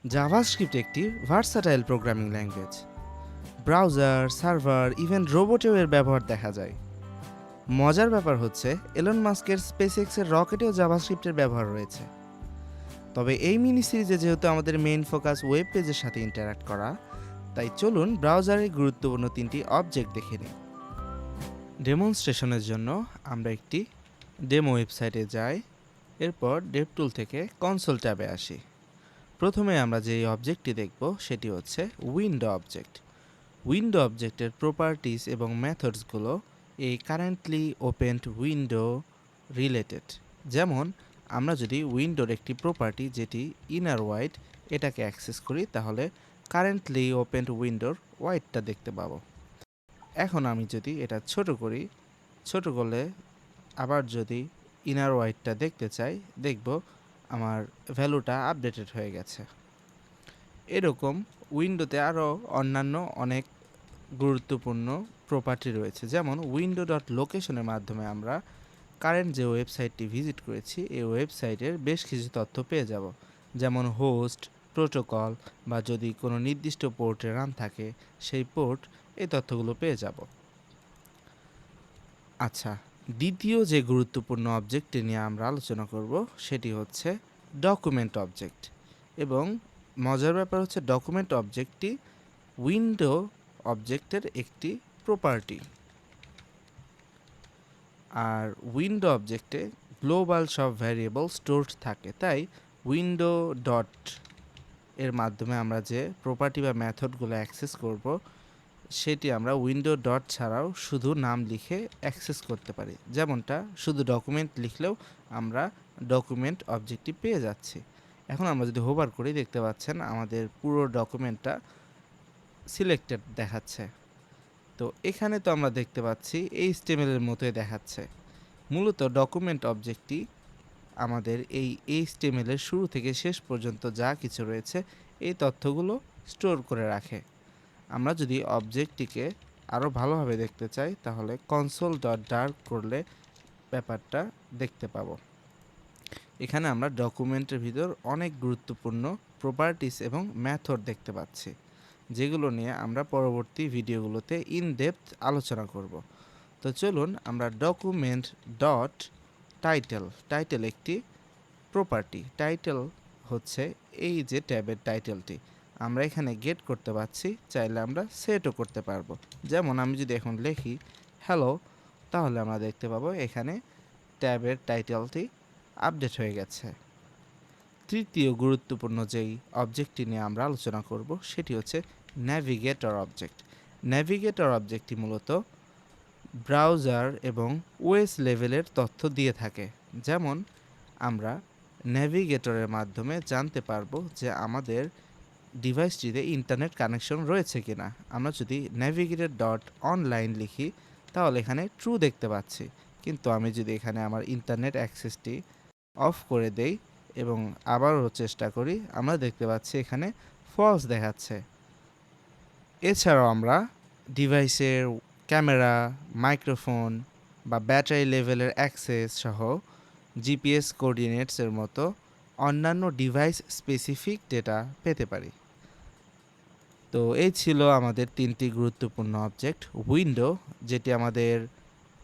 JavaScript একটি versatile programming language. Browser, server, even রোবটেও এর ব্যবহার দেখা যায়। মজার ব্যাপার হচ্ছে এলন মাস্কের স্পেসএক্সের রকেটেও জাভাস্ক্রিপ্টের ব্যবহার রয়েছে। তবে এই মিনি সিরিজে যেহেতু আমাদের মেইন ফোকাস ওয়েব পেজের সাথে ইন্টারঅ্যাক্ট করা, তাই চলুন ব্রাউজারের গুরুত্বপূর্ণ 3টি অবজেক্ট দেখে নিই। ডেমনস্ট্রেশনের জন্য আমরা একটি ডেমো ওয়েবসাইটে যাই, এরপর ডেভ টুল থেকে কনসোল ট্যাবে আসি। প্রথমে আমরা যে অবজেক্টটি দেখব সেটি হচ্ছে উইন্ডো অবজেক্ট। উইন্ডো অবজেক্টের প্রপার্টিস এবং মেথডসগুলো এই কারেন্টলি ওপেনড উইন্ডো রিলেটেড। যেমন আমরা যদি উইন্ডোর একটি প্রপার্টি যেটি ইনার ওয়াইড এটাকে অ্যাক্সেস করি, তাহলে কারেন্টলি ওপেনড উইন্ডোর ওয়াইডটা দেখতে পাবো। এখন আমি যদি এটা ছোট করি, ছোট করলে আবার যদি ইনার ওয়াইডটা দেখতে চাই, দেখব আমার ভ্যালুটা আপডেটেড হয়ে গেছে। এরকম উইন্ডোতে আরও অন্যান্য অনেক গুরুত্বপূর্ণ প্রপার্টি রয়েছে, যেমন উইন্ডো ডট লোকেশনের মাধ্যমে আমরা কারেন্ট যে ওয়েবসাইটটি ভিজিট করেছি এই ওয়েবসাইটের বেশ কিছু তথ্য পেয়ে যাব, যেমন হোস্ট, প্রোটোকল বা যদি কোনো নির্দিষ্ট পোর্টে রান থাকে সেই পোর্ট, এই তথ্যগুলো পেয়ে যাব। আচ্ছা, দ্বিতীয় যে গুরুত্বপূর্ণ অবজেক্টটি নিয়ে আমরা আলোচনা করব সেটি হচ্ছে ডকুমেন্ট অবজেক্ট। এবং মজার ব্যাপার হচ্ছে ডকুমেন্ট অবজেক্টটি উইন্ডো অবজেক্টের একটি প্রপার্টি। আর উইন্ডো অবজেক্টে গ্লোবাল সব ভ্যারিয়েবল স্টোরড থাকে, তাই উইন্ডো ডট এর মাধ্যমে আমরা যে প্রপার্টি বা মেথডগুলো অ্যাক্সেস করব সেটি আমরা উইন্ডো ডট ছাড়াও শুধু নাম লিখে অ্যাক্সেস করতে পারি। যেমনটা শুধু ডকুমেন্ট লিখলেও আমরা ডকুমেন্ট অবজেক্টটি পেয়ে যাচ্ছি। এখন আমরা যদি হোভার করি, দেখতে পাচ্ছেন আমাদের পুরো ডকুমেন্টটা সিলেক্টেড দেখাচ্ছে। তো এখানে তো আমরা দেখতে পাচ্ছি HTML এর মতোই দেখাচ্ছে। মূলত ডকুমেন্ট অবজেক্টটি আমাদের এই HTML এর শুরু থেকে শেষ পর্যন্ত যা কিছু রয়েছে এই তথ্যগুলো স্টোর করে রাখে। আমরা যদি অবজেক্টটিকে আরও ভালোভাবে দেখতে চাই, তাহলে কনসোল ডট ডার্ক করলে ব্যাপারটা দেখতে পাবো। এখানে আমরা ডকুমেন্টের ভিতর অনেক গুরুত্বপূর্ণ প্রপার্টিস এবং মেথড দেখতে পাচ্ছি, যেগুলো নিয়ে আমরা পরবর্তী ভিডিওগুলোতে ইন ডেপথ আলোচনা করব। তো চলুন আমরা ডকুমেন্ট ডট টাইটেল একটি প্রপার্টি। টাইটেল হচ্ছে এই যে ট্যাবের টাইটেলটি, আমরা এখানে গেট করতে পারছি, চাইলে আমরা সেটও করতে পারবো। যেমন আমি যদি এখন লিখি হ্যালো, তাহলে আমরা দেখতে পাবো এখানে ট্যাবের টাইটেলটি আপডেট হয়ে গেছে। তৃতীয় গুরুত্বপূর্ণ যেই অবজেক্টটি নিয়ে আমরা আলোচনা করব সেটি হচ্ছে ন্যাভিগেটর অবজেক্ট। ন্যাভিগেটর অবজেক্টটি মূলত ব্রাউজার এবং ওএস লেভেলের তথ্য দিয়ে থাকে। যেমন আমরা ন্যাভিগেটরের মাধ্যমে জানতে পারবো যে আমাদের ডিভাইসটিতে ইন্টারনেট কানেকশন রয়েছে কিনা। আমরা যদি ন্যাভিগেটর ডট অনলাইন লিখি, তাহলে এখানে ট্রু দেখতে পাচ্ছি, কিন্তু আমি যদি এখানে আমার ইন্টারনেট অ্যাক্সেসটি অফ করে দেই এবং আবারও চেষ্টা করি, আমরা দেখতে পাচ্ছি এখানে ফলস দেখাচ্ছে। এছাড়াও আমরা ডিভাইসের ক্যামেরা, মাইক্রোফোন বা ব্যাটারি লেভেলের অ্যাক্সেস সহ জিপিএস কোঅর্ডিনেটসের মতো অন্যান্য ডিভাইস স্পেসিফিক ডেটা পেতে পারি। তো এই ছিল আমাদের 3টি গুরুত্বপূর্ণ অবজেক্ট। উইন্ডো, যেটি আমাদের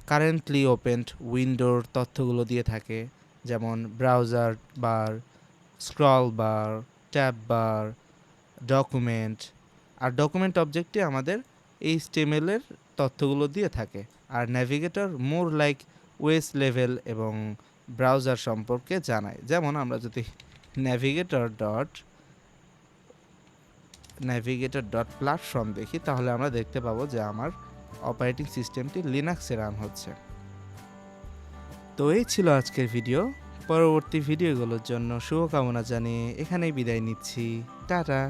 কারেন্টলি ওপেনড উইন্ডোর তথ্যগুলো দিয়ে থাকে, যেমন browser bar, scroll bar, tab bar, document. আর ডকুমেন্ট অবজেক্টটি আমাদের HTML এর তথ্যগুলো দিয়ে থাকে। আর navigator more like OS level এবং ব্রাউজার সম্পর্কে জানায়। যেমন আমরা যদি ন্যাভিগেটর ডট প্ল্যাটফর্ম দেখি, তাহলে আমরা দেখতে পাবো যে আমার অপারেটিং সিস্টেমটি লিনাক্সে রান হচ্ছে। তো এই ছিল আজকের ভিডিও। পরবর্তী ভিডিওগুলোর জন্য শুভকামনা জানিয়ে এখানেই বিদায় নিচ্ছি। টাটা।